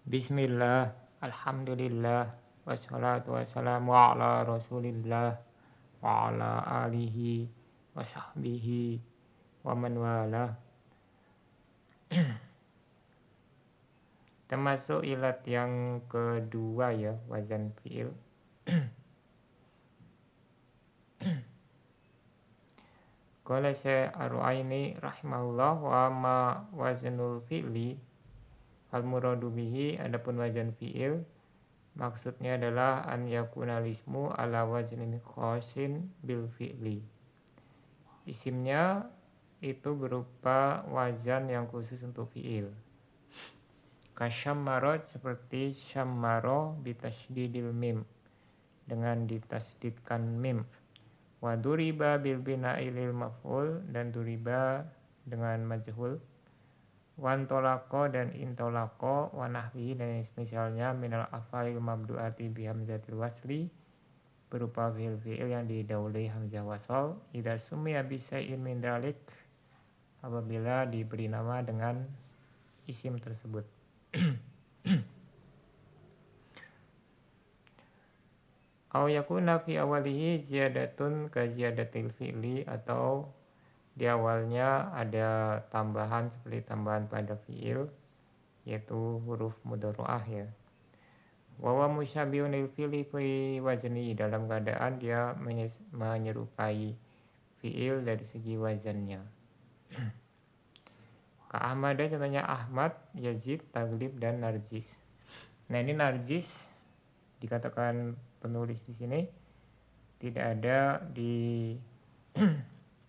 Bismillah, alhamdulillah, wassalatu wassalamu ala rasulillah, wa ala alihi, wa sahbihi, wa man wala. Termasuk ilat yang kedua ya, wazan fi'il. Qala Syekh Ar-Ru'aini rahimahullah wa ma wazanul fi'li al-muradu bihi, adapun wazan fi'il maksudnya adalah an yakuna lismu ala waznin khosin bil fi'li. Isimnya itu berupa wazan yang khusus untuk fi'il. Kasyammarot seperti syammaro bitasydidil mim, dengan ditasdidkan mim. Wa duriba bil bina'i lil maf'ul, dan duriba dengan majhul. Wan tolako dan intolako, wa nahwihi dan misalnya minal af'alil mabdu'ati bi hamzatil wasli, berupa fi'il yang didahului hamzah wasal. Idza sumiya bi syai'in min dalik, apabila diberi nama dengan isim tersebut. Aw yakuna fi awalihi ziyadatun ka ziyadatil fi'li, atau di awalnya ada tambahan seperti tambahan pada fi'il, yaitu huruf mudhari'ah ya. Wa huwa musyabihun lil fi'li fi wazni, dalam keadaan dia menyerupai fi'il dari segi wazannya. Ka Ahmad, contohnya Ahmad, Yazid, Taglib, dan Narjis. Nah, ini Narjis dikatakan penulis di sini tidak ada di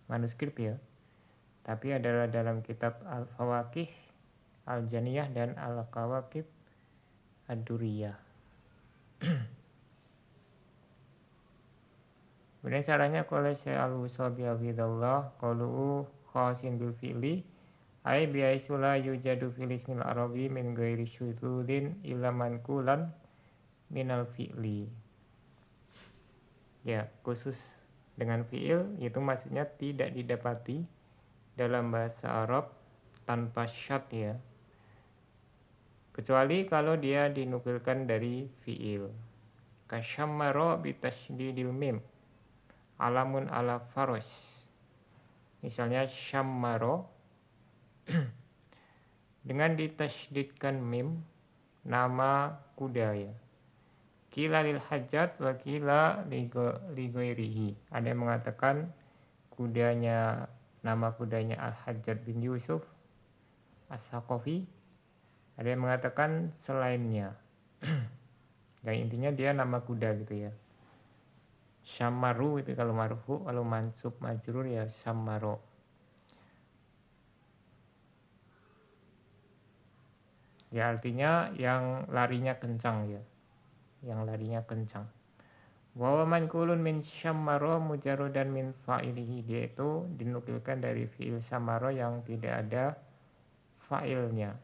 manuskrip ya, tapi adalah dalam kitab Al-Fawaqih Al-Janiyah dan Al-Kawakib Ad-Duriyah. Kemudian caranya qala Syekh Al-Wusabi hafizallah, qalu khasin bil fi'li ai bi aisula yujadu fil ismil arabi min ghairi syududin illa mankulan minal fi'li. Ya, khusus dengan fi'il itu maksudnya tidak didapati dalam bahasa Arab tanpa syad ya, kecuali kalau dia dinukilkan dari fi'il. Kasyammaro bitasydidil mim, alamun ala faros. Misalnya syammaro dengan ditasydidkan mim, nama kuda ya. Kila lil hajjat wa kila li ghairihi. Ada yang mengatakan kudanya, nama kudanya Al-Hajjat bin Yusuf As-Saqafi. Ada yang mengatakan selainnya. Dan intinya dia nama kuda gitu ya. Syammaru itu kalau marfu, kalau mansub majrur ya syammaro. Ya artinya yang larinya kencang ya. Yang larinya kencang. Wa manqulun min syammaro mujarradan min fa'ilihi, dia itu dinukilkan dari fi'il syamaro yang tidak ada fa'ilnya.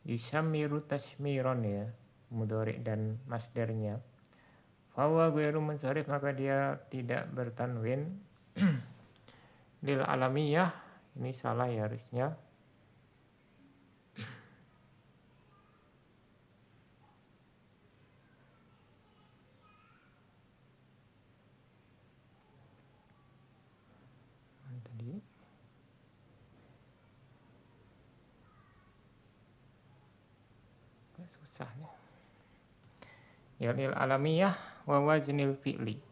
Yusammiru tasmiron ya, mudhari dan masdarnya. Fa huwa ghairu munsharif, maka dia tidak bertanwin. Lil alamiyah, ini salah ya harusnya. Susah ya. Lil alamiyah wa waznil fi'li.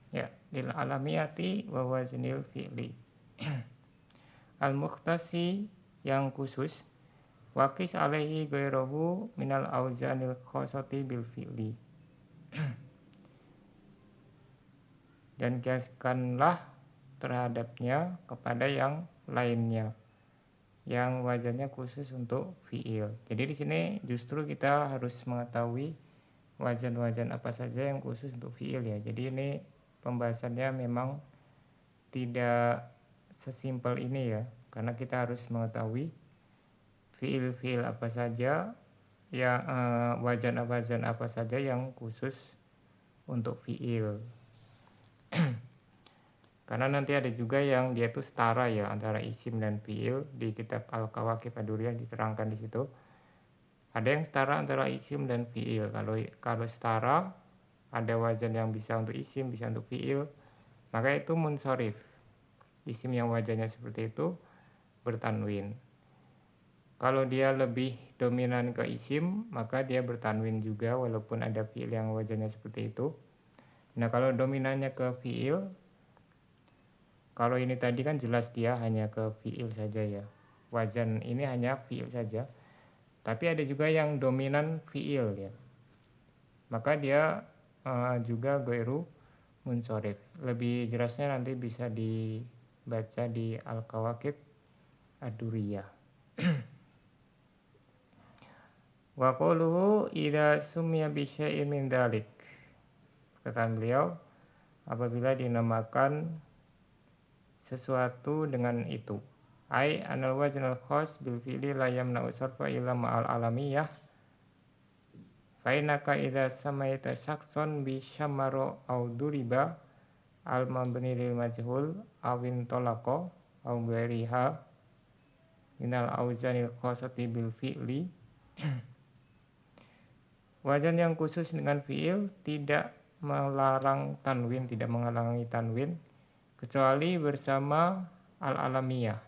Ya, lil alamiyati wa waznil fi'li. Al-mukhtasi, yang khusus. Waqis alaihi ghairahu minal auzanil khosati bil fi'li. Dan kiaskanlah terhadapnya kepada yang lainnya yang wazannya khusus untuk fiil. Jadi di sini justru kita harus mengetahui wazan-wazan apa saja yang khusus untuk fiil ya. Jadi ini pembahasannya memang tidak sesimpel ini ya, karena kita harus mengetahui fiil-fiil apa saja ya, wazan apa saja yang khusus untuk fiil. Karena nanti ada juga yang dia itu setara ya antara isim dan fiil. Di kitab Al-Kawakib Ad-Duriyah diterangkan di situ. Ada yang setara antara isim dan fiil. Kalau setara, ada wazan yang bisa untuk isim, bisa untuk fiil, maka itu munsorif. Isim yang wazannya seperti itu bertanwin. Kalau dia lebih dominan ke isim, maka dia bertanwin juga walaupun ada fiil yang wazannya seperti itu. Nah, kalau dominannya ke fiil, kalau ini tadi kan jelas dia hanya ke fiil saja ya. Wazan ini hanya fiil saja. Tapi ada juga yang dominan fiil ya. Maka dia juga ghairu munsorif. Lebih jelasnya nanti bisa dibaca di Al-Kawakib Ad-Duriyah. Wa qawluhu idza summiya bi syai'in min dzalik. Perkataan beliau, apabila dinamakan sesuatu dengan itu. Ai anal wajnal khas bil fi'li la yamna'u sarfa illa ma'al alamiyah. Fa innaka idza samaita syakson bi syamaro au duriba al mabni lil majhul awin tolaqa au ghairiha minal auzanil khasati bil fi'li. Wajan yang khusus dengan fi'il tidak melarang tanwin, tidak menghalangi tanwin kecuali bersama al-alamiyah,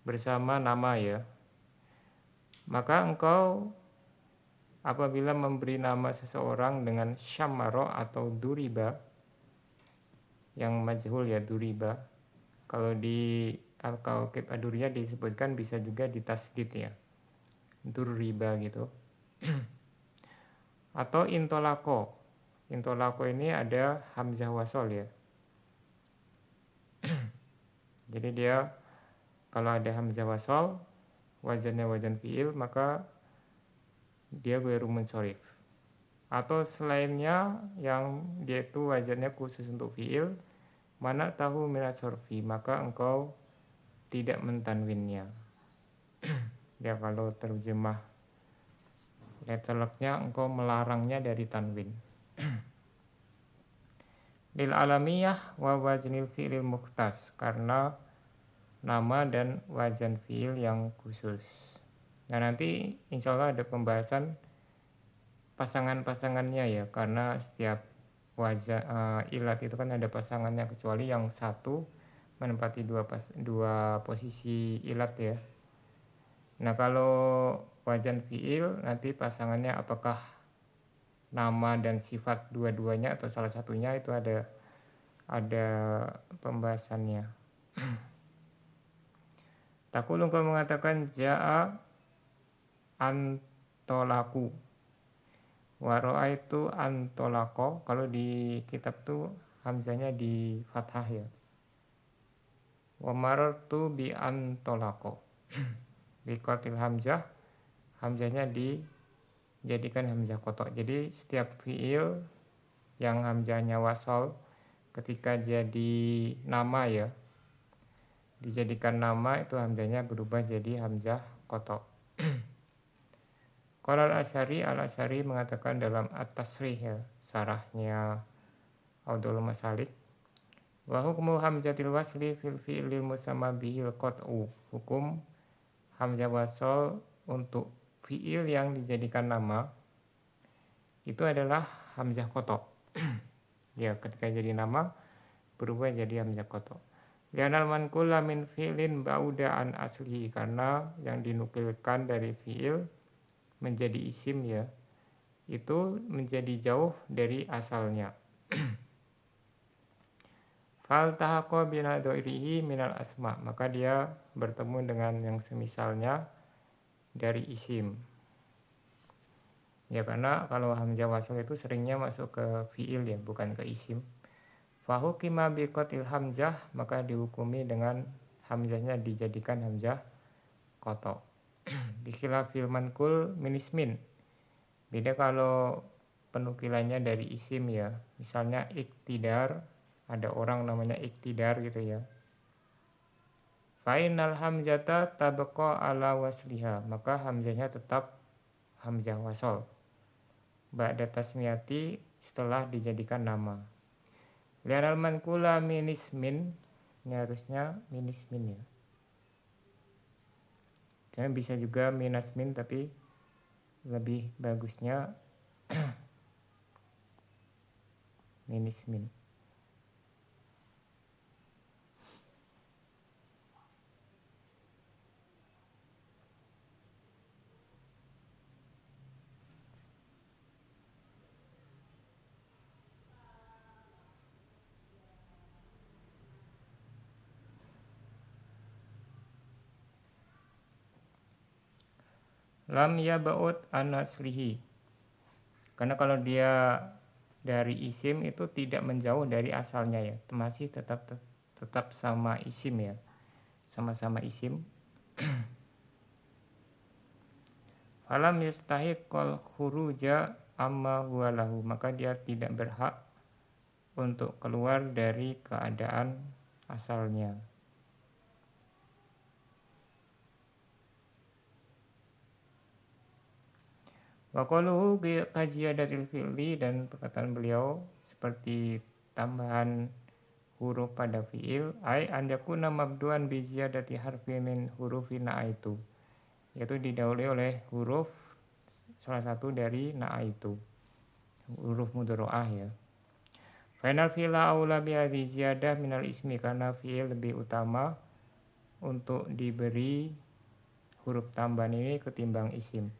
bersama nama ya. Maka engkau apabila memberi nama seseorang dengan syamaro atau duriba, yang majhul ya duriba, kalau di Al-Kawakib Ad-Duriyah disebutkan bisa juga ditasdid ya, duriba gitu. Atau intolako. Intolako ini ada hamzah wasol ya. Jadi dia kalau ada hamzah wasol, wazannya wazan fi'il, maka dia ghairu munsorif. Atau selainnya yang dia itu wazannya khusus untuk fi'il, mana tahu minat sorfi, maka engkau tidak mentanwinnya. Ya kalau terjemah letterlocknya, engkau melarangnya dari tanwin. Lil alamiyah wa waznil fi'lil mukhtas, karena nama dan wazan fi'il yang khusus. Nah nanti insya Allah ada pembahasan pasangan-pasangannya ya, karena setiap wazan ilat itu kan ada pasangannya, kecuali yang satu menempati dua posisi ilat ya. Nah kalau wazan fi'il nanti pasangannya apakah nama dan sifat dua-duanya atau salah satunya, itu ada pembahasannya. Takul engkau mengatakan ja'a antolaku, waro'a itu antolako. Kalau di kitab tuh hamzanya di fathah ya. Wa marartu bi antolako. Bi qatil hamzah, hamzahnya dijadikan hamzah kotok. Jadi setiap fiil yang hamzahnya wasal ketika jadi nama ya, dijadikan nama, itu hamzahnya berubah jadi hamzah kotok. Qala al-Asy'ari mengatakan dalam At-Tasrih ya, sarahnya Audul Masalik, wa hukmu hamzatil wasli fil fi'lil musamma bihil qat'u. Hukum hamzah wasal untuk fi'il yang dijadikan nama itu adalah hamzah kotok. Ya, ketika jadi nama berubah jadi hamzah kotok. Lianal manqula min fi'lin ba'uda an aslihi, karena yang dinukilkan dari fi'il menjadi isim ya, itu menjadi jauh dari asalnya. Fal tahaqqa bina dhairihi minal asma, maka dia bertemu dengan yang semisalnya dari isim. Ya karena kalau hamzah wasl itu seringnya masuk ke fi'il ya, bukan ke isim. Fahukima biqatil hamzah, maka dihukumi dengan hamzahnya dijadikan hamzah kotok. Bikhilafil mankul min ismin. Beda kalau penukilannya dari isim ya. Misalnya iktidar, ada orang namanya iktidar gitu ya. Fainal hamzata tabqa ala wasliha, maka hamzahnya tetap hamzah wasol. Ba'da tasmiyati, setelah dijadikan nama. Lianal mankula min ismin, ini harusnya min ismin ya. Jadi bisa juga minasmin, tapi lebih bagusnya minismin. Lam yaba'ud an aslihi, karena kalau dia dari isim itu tidak menjauh dari asalnya ya, masih tetap sama isim ya, sama-sama isim. Falam yastahiqqal khuruja amma huwa lahu, maka dia tidak berhak untuk keluar dari keadaan asalnya. Wa qaluhu qaziyadatil fi'li, dan perkataan beliau seperti tambahan huruf pada fi'il, ai an yakuna mabduan bi ziyadati harfi min hurufi na'aitu, yaitu didahului oleh huruf salah satu dari na'aitu, huruf mudharaah ya. Final fi'la aula bi hadhi ziyadah minal ismi, karena fi'il lebih utama untuk diberi huruf tambahan ini ketimbang isim.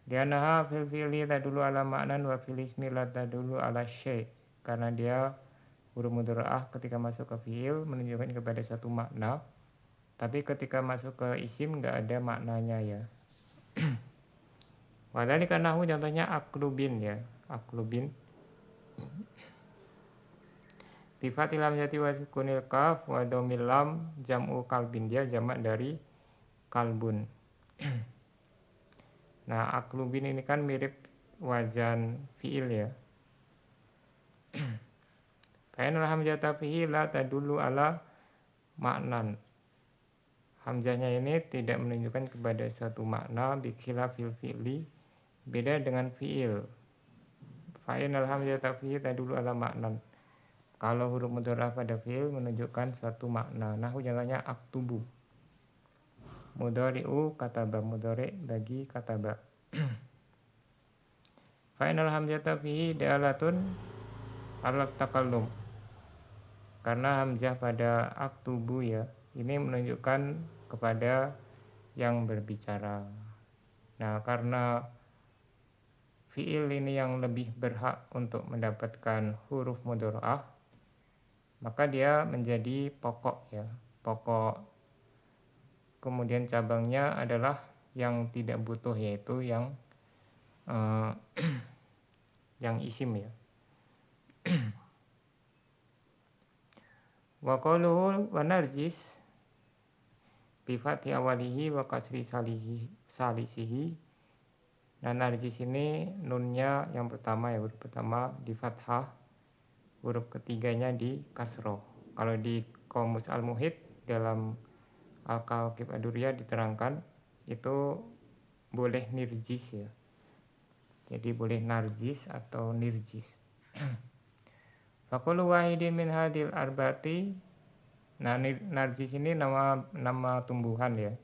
Lianaha fil fi'li tadulu ala ma'nan wa fil ismi la tadulu ala syai', karena dia huruf mudharaah ketika masuk ke fi'il menunjukkan kepada satu makna, tapi ketika masuk ke isim enggak ada maknanya ya. Wadhalika nahu, contohnya aklubin ya, aklubin bi fathil hamzati wa sukunil kaf wa dhammil lam jam'u kalbin, dia jamak dari kalbun. Nah, aklubin ini kan mirip wazan fi'il ya. Fainal hamzata fihi la tadullu ala maknan. Hamzahnya ini tidak menunjukkan kepada satu makna, bikhilafil fi'li, beda dengan fi'il. Fainal hamzata fihi tadullu ala maknan. Kalau huruf mudharaah pada fi'il menunjukkan suatu makna. Nah, contohnya aktubu. Mudhari'u kataba, mudhari' bagi kataba. Fainal hamzata fihi da'alatun alat takallum, karena hamzah pada aktubu ya, ini menunjukkan kepada yang berbicara. Nah, karena fi'il ini yang lebih berhak untuk mendapatkan huruf mudharaah, maka dia menjadi pokok ya, pokok. Kemudian cabangnya adalah yang tidak butuh, yaitu yang yang isim ya. Wa qaluhu wa narjis bi fathi awalihi wa kasri salisihi. Nah, narjis ini nunnya yang pertama ya, huruf pertama di fathah, huruf ketiganya di kasroh. Kalau di Qamus Al-Muhit dalam Al-Kawakib Ad-Durriyah diterangkan itu boleh nirjis ya. Jadi boleh narjis atau nirjis. Faqulu wahidin min hadil arbati. Nah, narjis ini nama tumbuhan ya.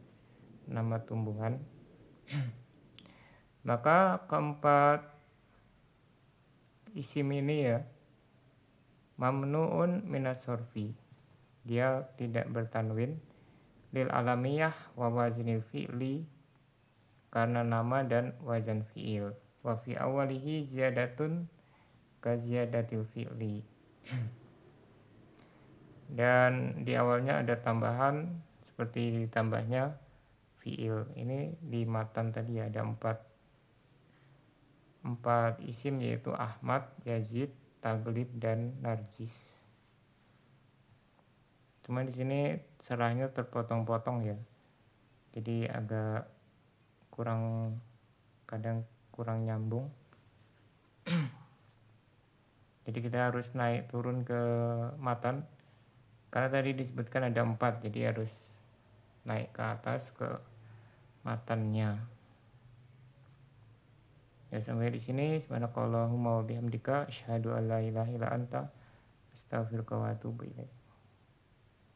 Nama tumbuhan. Maka keempat isim ini ya, mamnu'un minas sorfi, dia tidak bertanwin, lil alamiyah wa wazinil fi'li, karena nama dan wazan fi'il. Wa fi awalihi ziyadatun ka ziyadatil fi'li, dan di awalnya ada tambahan seperti ditambahnya fi'il. Ini di matan tadi ada empat isim, yaitu Ahmad, Yazid, Taglib, dan Narjis. Cuma di sini serahnya terpotong-potong ya. Jadi agak kadang kurang nyambung. Jadi kita harus naik turun ke matan. Karena tadi disebutkan ada 4, jadi harus naik ke atas ke matannya. Ya sampai di sini. Subhanakallahumma wa bihamdika asyhadu an la ilaha illa anta astaghfiruka wa atubu ilaik.